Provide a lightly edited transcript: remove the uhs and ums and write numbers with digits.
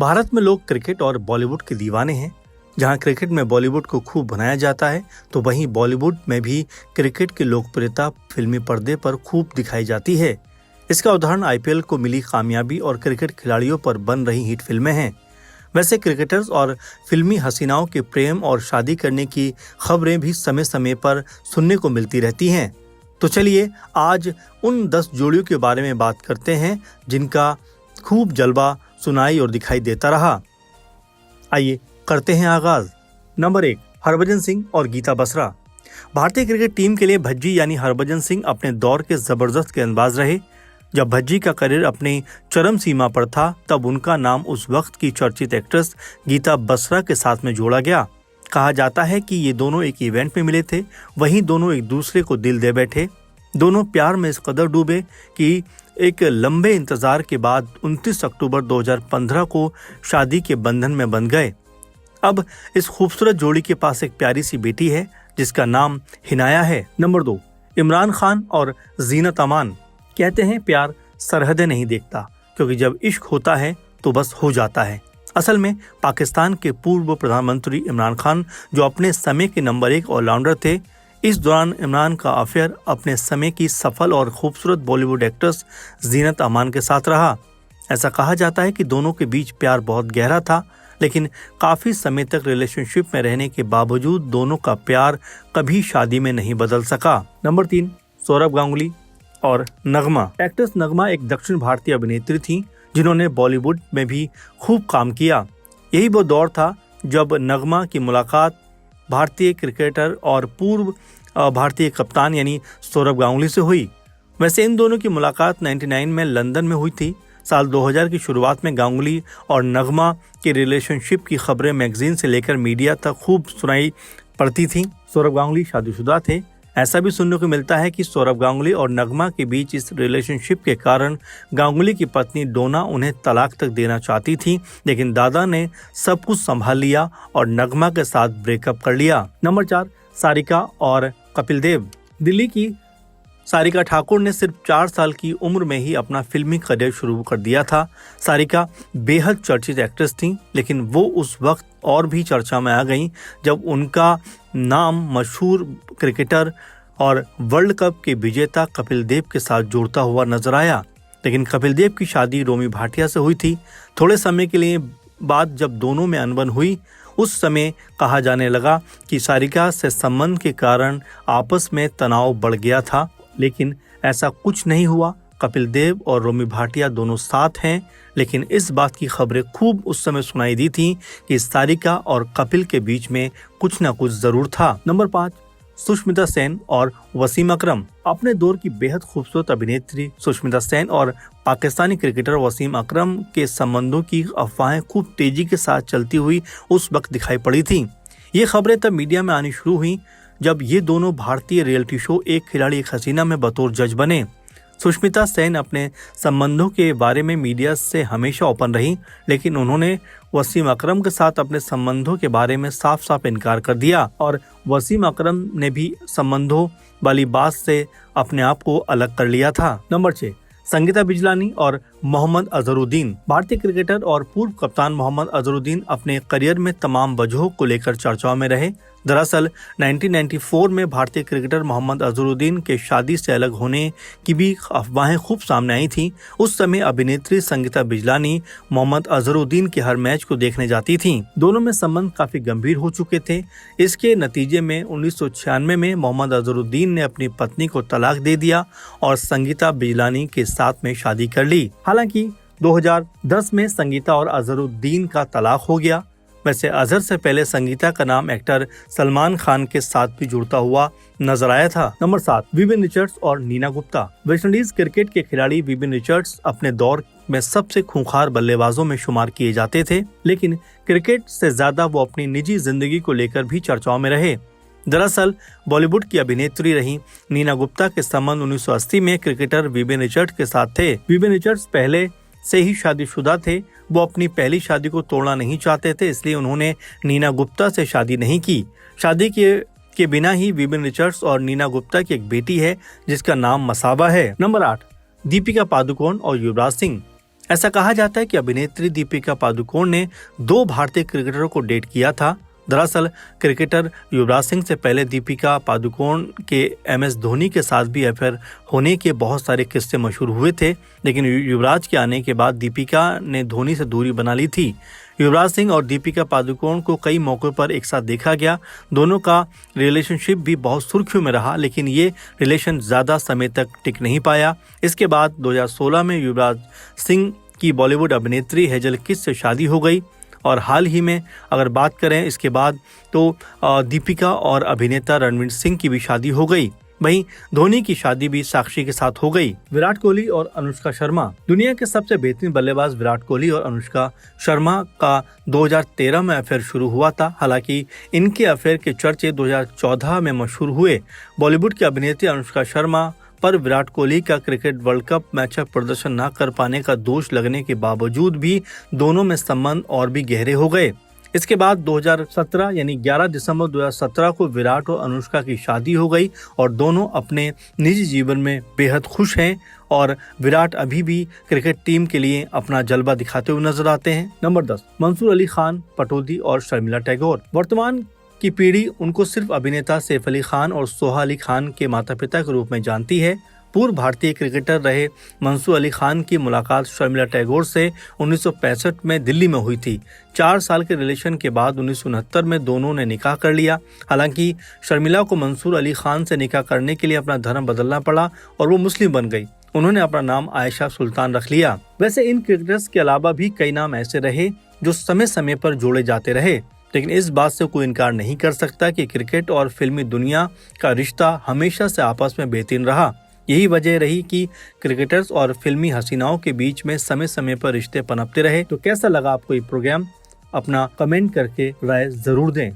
भारत में लोग क्रिकेट और बॉलीवुड के दीवाने हैं। जहां क्रिकेट में बॉलीवुड को खूब बनाया जाता है, तो वहीं बॉलीवुड में भी क्रिकेट की लोकप्रियता फिल्मी पर्दे पर खूब दिखाई जाती है। इसका उदाहरण आईपीएल को मिली कामयाबी और क्रिकेट खिलाड़ियों पर बन रही हिट फिल्में हैं। वैसे क्रिकेटर्स और फिल्मी हसीनाओं के प्रेम और शादी करने की खबरें भी समय समय पर सुनने को मिलती रहती हैं। तो चलिए आज उन 10 जोड़ियों के बारे में बात करते हैं जिनका खूब जलवा सुनाई और दिखाई देता रहा। आइए करते हैं आगाज। नंबर 1, हरभजन सिंह और गीता बसरा। भारतीय क्रिकेट टीम के लिए भज्जी यानी हरभजन सिंह अपने दौर के जबरदस्त गेंदबाज रहे। जब भज्जी का करियर अपनी चरम सीमा पर था, तब उनका नाम उस वक्त की चर्चित एक्ट्रेस गीता बसरा के साथ में जोड़ा गया। कहा जाता है कि ये दोनों एक इवेंट में मिले थे, वहीं दोनों एक दूसरे को दिल दे बैठे। दोनों प्यार में इस कदर डूबे कि एक लंबे इंतजार के बाद 29 अक्टूबर 2015 को शादी के बंधन में बंध गए। अब इस खूबसूरत जोड़ी के पास एक प्यारी सी बेटी है जिसका नाम हिनाया है। नंबर 2, इमरान खान और जीनत अमान। कहते हैं प्यार सरहदें नहीं देखता, क्योंकि जब इश्क होता है तो बस हो जाता है। असल में पाकिस्तान के पूर्व प्रधानमंत्री इमरान खान, जो अपने समय के नंबर 1 ऑलराउंडर थे, इस दौरान इमरान का अफेयर अपने समय की सफल और खूबसूरत बॉलीवुड एक्ट्रेस जीनत अमान के साथ रहा। ऐसा कहा जाता है कि दोनों के बीच प्यार बहुत गहरा था, लेकिन काफी समय तक रिलेशनशिप में रहने के बावजूद दोनों का प्यार कभी शादी में नहीं बदल सका। नंबर 3, सौरभ गांगुली और नगमा। एक्ट्रेस नगमा एक दक्षिण भारतीय अभिनेत्री थी जिन्होंने बॉलीवुड में भी खूब काम किया। यही वो दौर था जब नगमा की मुलाकात भारतीय क्रिकेटर और पूर्व भारतीय कप्तान यानी सौरभ गांगुली से हुई। वैसे इन दोनों की मुलाकात 99 में लंदन में हुई थी। साल 2000 की शुरुआत में गांगुली और नगमा के रिलेशनशिप की खबरें मैगजीन से लेकर मीडिया तक खूब सुनाई पड़ती थीं। सौरभ गांगुली शादीशुदा थे। ऐसा भी सुनने को मिलता है कि सौरभ गांगुली और नगमा के बीच इस रिलेशनशिप के कारण गांगुली की पत्नी डोना उन्हें तलाक तक देना चाहती थी, लेकिन दादा ने सब कुछ संभाल लिया और नगमा के साथ ब्रेकअप कर लिया। नंबर 4, सारिका और कपिल देव। दिल्ली की सारिका ठाकुर ने सिर्फ 4 साल की उम्र में ही अपना फिल्मी करियर शुरू कर दिया था। सारिका बेहद चर्चित एक्ट्रेस थीं, लेकिन वो उस वक्त और भी चर्चा में आ गईं जब उनका नाम मशहूर क्रिकेटर और वर्ल्ड कप के विजेता कपिल देव के साथ जुड़ता हुआ नजर आया। लेकिन कपिल देव की शादी रोमी भाटिया से हुई थी। थोड़े समय के लिए बाद जब दोनों में अनबन हुई, उस समय कहा जाने लगा कि सारिका से संबंध के कारण आपस में तनाव बढ़ गया था, लेकिन ऐसा कुछ नहीं हुआ। कपिल देव और रोमी भाटिया दोनों साथ हैं, लेकिन इस बात की खबरें खूब उस समय सुनाई दी थी कि सारिका और कपिल के बीच में कुछ न कुछ जरूर था। नंबर 5, सुष्मिता सेन और वसीम अकरम। अपने दौर की बेहद खूबसूरत अभिनेत्री सुष्मिता सेन और पाकिस्तानी क्रिकेटर वसीम अकरम के संबंधों की अफवाहें खूब तेजी के साथ चलती हुई उस वक्त दिखाई पड़ी थी। ये खबरें तब मीडिया में आनी शुरू हुई जब ये दोनों भारतीय रियलिटी शो एक खिलाड़ी एक हसीना में बतौर जज बने। सुष्मिता सेन अपने संबंधों के बारे में मीडिया से हमेशा ओपन रही, लेकिन उन्होंने वसीम अकरम के साथ अपने संबंधों के बारे में साफ साफ इनकार कर दिया और वसीम अकरम ने भी संबंधों वाली बात से अपने आप को अलग कर लिया था। नंबर 6, संगीता बिजलानी और मोहम्मद अजहरुद्दीन। भारतीय क्रिकेटर और पूर्व कप्तान मोहम्मद अजहरुद्दीन अपने करियर में तमाम वजहों को लेकर चर्चाओं में रहे। दरअसल 1994 में भारतीय क्रिकेटर मोहम्मद अजहरुद्दीन के शादी से अलग होने की भी अफवाहें खूब सामने आई थीं। उस समय अभिनेत्री संगीता बिजलानी मोहम्मद अजहरुद्दीन के हर मैच को देखने जाती थीं। दोनों में संबंध काफी गंभीर हो चुके थे। इसके नतीजे में 1996 में मोहम्मद अजहरुद्दीन ने अपनी पत्नी को तलाक दे दिया और संगीता बिजलानी के साथ में शादी कर ली। हालांकि 2010 में संगीता और अजहरुद्दीन का तलाक हो गया। वैसे अजहर से पहले संगीता का नाम एक्टर सलमान खान के साथ भी जुड़ता हुआ नजर आया था। नंबर 7, विविन रिचर्ड्स और नीना गुप्ता। वेस्टइंडीज क्रिकेट के खिलाड़ी विविन रिचर्ड्स अपने दौर में सबसे खूंखार बल्लेबाजों में शुमार किए जाते थे, लेकिन क्रिकेट से ज्यादा वो अपनी निजी जिंदगी को लेकर भी चर्चाओं में रहे। दरअसल बॉलीवुड की अभिनेत्री रही नीना गुप्ता के संबंध 1980 में क्रिकेटर विविन रिचर्ड्स के साथ थे। विविन रिचर्ड्स पहले से ही शादीशुदा थे। वो अपनी पहली शादी को तोड़ना नहीं चाहते थे, इसलिए उन्होंने नीना गुप्ता से शादी नहीं की। शादी के बिना ही विविन रिचर्ड्स और नीना गुप्ता की एक बेटी है जिसका नाम मसाबा है। नंबर 8, दीपिका पादुकोण और युवराज सिंह। ऐसा कहा जाता है कि अभिनेत्री दीपिका पादुकोण ने 2 भारतीय क्रिकेटरों को डेट किया था। दरअसल क्रिकेटर युवराज सिंह से पहले दीपिका पादुकोण के MS धोनी के साथ भी अफेयर होने के बहुत सारे किस्से मशहूर हुए थे, लेकिन युवराज के आने के बाद दीपिका ने धोनी से दूरी बना ली थी। युवराज सिंह और दीपिका पादुकोण को कई मौक़ों पर एक साथ देखा गया। दोनों का रिलेशनशिप भी बहुत सुर्खियों में रहा, लेकिन ये रिलेशन ज़्यादा समय तक टिक नहीं पाया। इसके बाद 2016 में युवराज सिंह की बॉलीवुड अभिनेत्री हेजल किस से शादी हो गई और हाल ही में अगर बात करें इसके बाद तो दीपिका और अभिनेता रणवीर सिंह की भी शादी हो गई। वहीं धोनी की शादी भी साक्षी के साथ हो गई। विराट कोहली और अनुष्का शर्मा। दुनिया के सबसे बेहतरीन बल्लेबाज विराट कोहली और अनुष्का शर्मा का 2013 में अफेयर शुरू हुआ था। हालांकि इनके अफेयर के चर्चे 2014 में मशहूर हुए। बॉलीवुड की अभिनेत्री अनुष्का शर्मा पर विराट कोहली का क्रिकेट वर्ल्ड कप मैच में प्रदर्शन न कर पाने का दोष लगने के बावजूद भी दोनों में संबंध और भी गहरे हो गए। इसके बाद 2017 यानी 11 दिसंबर 2017 को विराट और अनुष्का की शादी हो गई और दोनों अपने निजी जीवन में बेहद खुश हैं और विराट अभी भी क्रिकेट टीम के लिए अपना जलवा दिखाते हुए नजर आते हैं। नंबर 10, मंसूर अली खान, पटौदी और शर्मिला टैगोर। वर्तमान की पीढ़ी उनको सिर्फ अभिनेता सैफ अली खान और सोहा अली खान के माता पिता के रूप में जानती है। पूर्व भारतीय क्रिकेटर रहे मंसूर अली खान की मुलाकात शर्मिला टैगोर से 1965 में दिल्ली में हुई थी। 4 साल के रिलेशन के बाद 1969 में दोनों ने निकाह कर लिया। हालांकि शर्मिला को मंसूर अली खान से निकाह करने के लिए अपना धर्म बदलना पड़ा और वो मुस्लिम बन गई। उन्होंने अपना नाम आयशा सुल्तान रख लिया। वैसे इन क्रिकेटर्स के अलावा भी कई नाम ऐसे रहे जो समय समय पर जोड़े जाते रहे, लेकिन इस बात से कोई इनकार नहीं कर सकता कि क्रिकेट और फिल्मी दुनिया का रिश्ता हमेशा से आपस में बेहतरीन रहा। यही वजह रही कि क्रिकेटर्स और फिल्मी हसीनाओं के बीच में समय समय पर रिश्ते पनपते रहे। तो कैसा लगा आपको ये प्रोग्राम? अपना कमेंट करके राय जरूर दें।